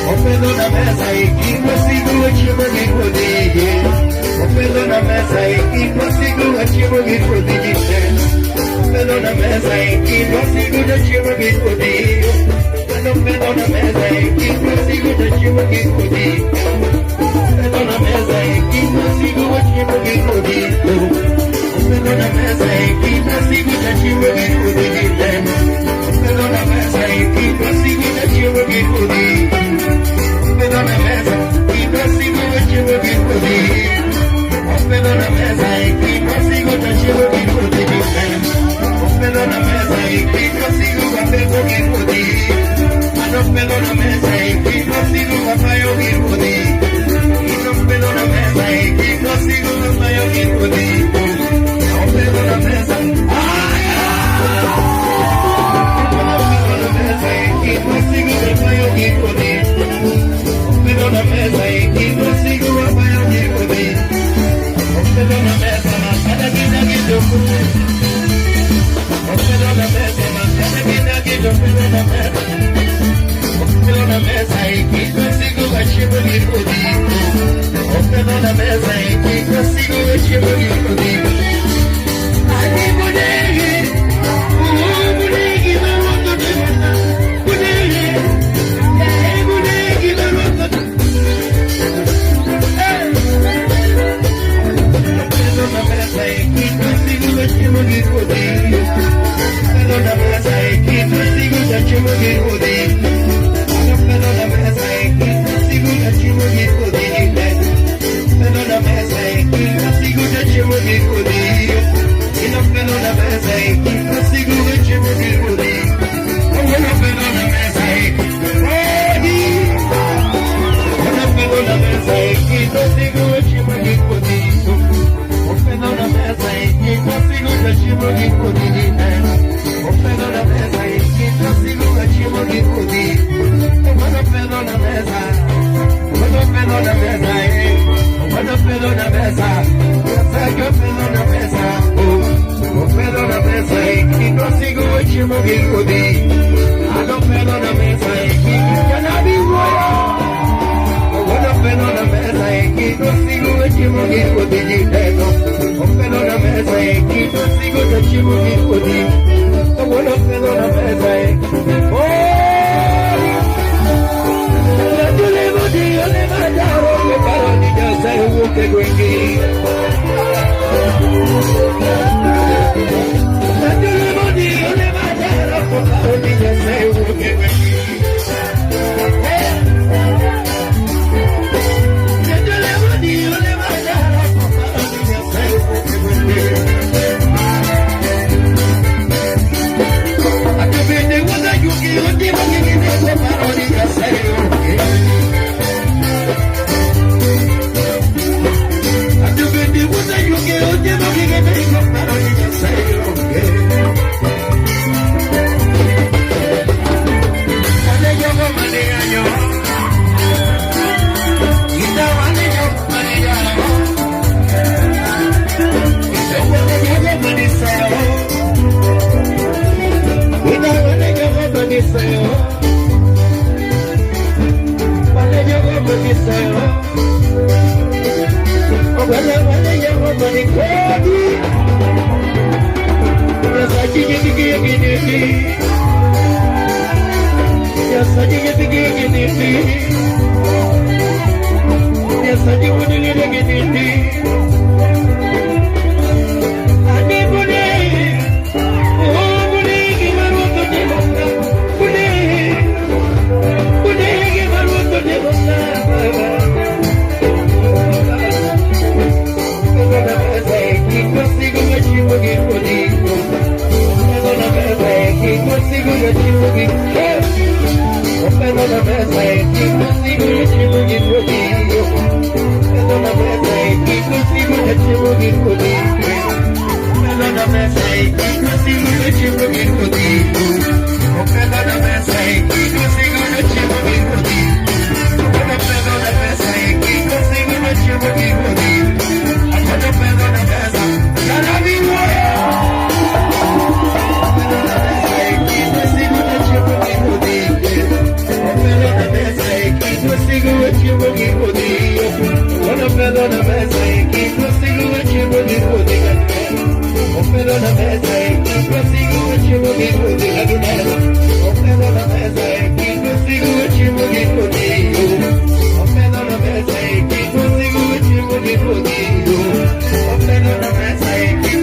Open na mesa e que consigo ativo de poder. Open na mesa e que consigo ativo de poder. Open na mesa e que consigo ativo de poder. Open na mesa e que consigo ativo de poder. Open na mesa e que consigo ativo de poder. Open na mesa e que consigo ativo de poder. Open na mesa e que consigo ativo de poder. Open on the mesa, keep us single with you will be for thee. Open on the mesa, keep us single with you will be for thee. Open on the mesa, keep us single with you will be for thee. And open on the mesa, keep us single with you will be for thee. Open on the mesa, keep us single with you will be for thee. Open on the mesa, open on the mesa, keep us single with you will be for thee. Open na mesa e que consigo apanhar de poder. Open na mesa, mas cada vida que eu fui. Open na mesa, mas cada vida que eu fui na mesa. Open na mesa e que consigo ativo de poder. Open na mesa e que consigo ativo de poder. Aqui poder, Opendo na mesa que consigo último que pude Opendo na mesa que consigo último que pude Opendo na mesa que consigo último que pude Opendo na mesa que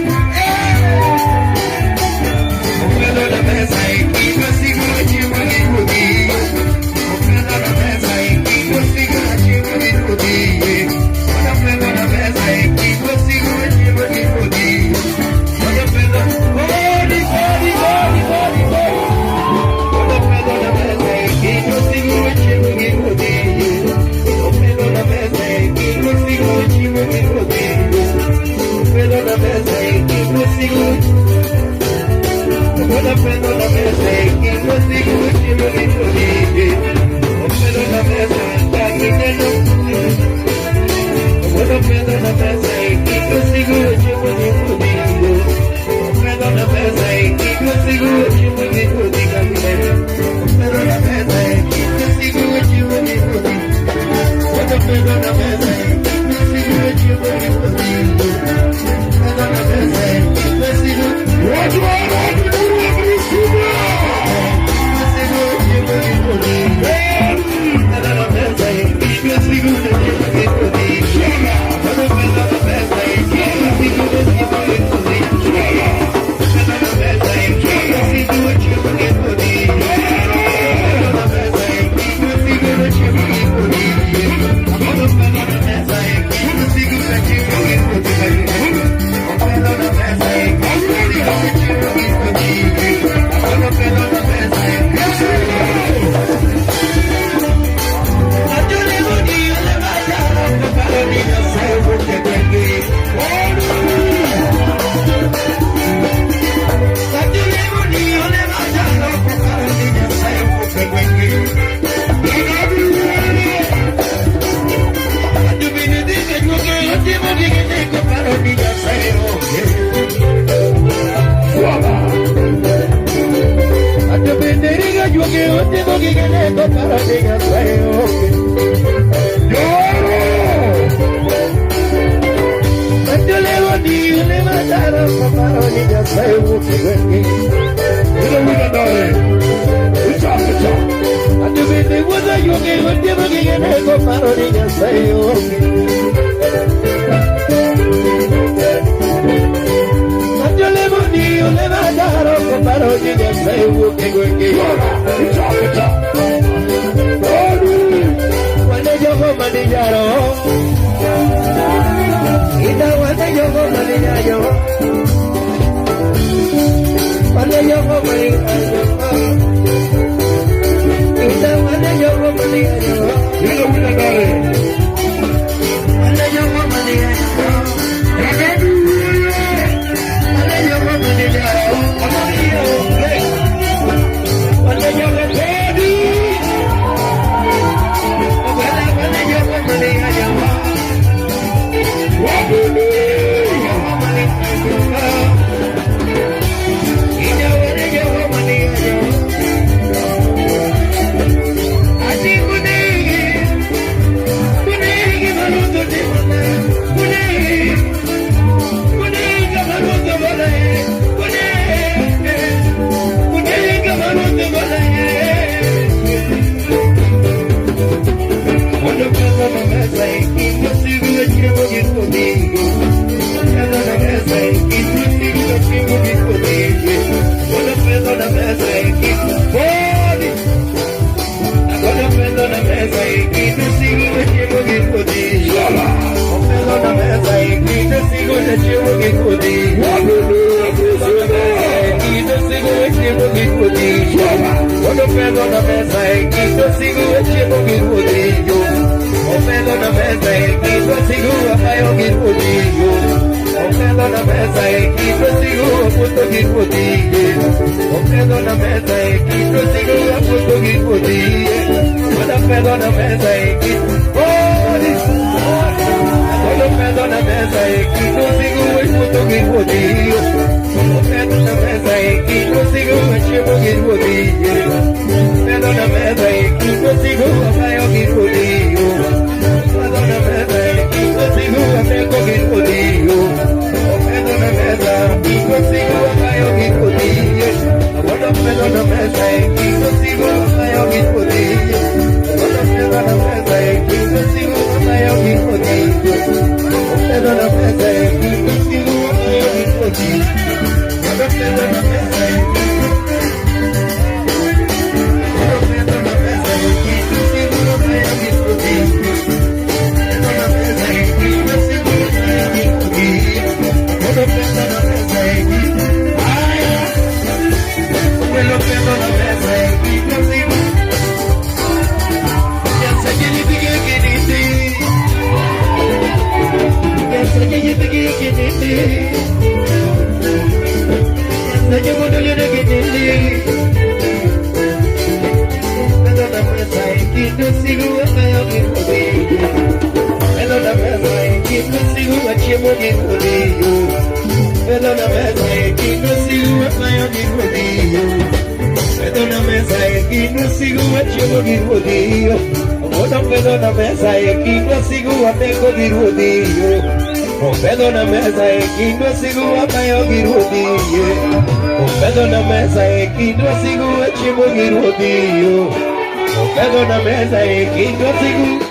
Opendo na mesa que consigo último que pude Opendo na mesa que consigo último que pude Opendo na mesa que consigo último que pude Consigo Perdona mesa e que consigo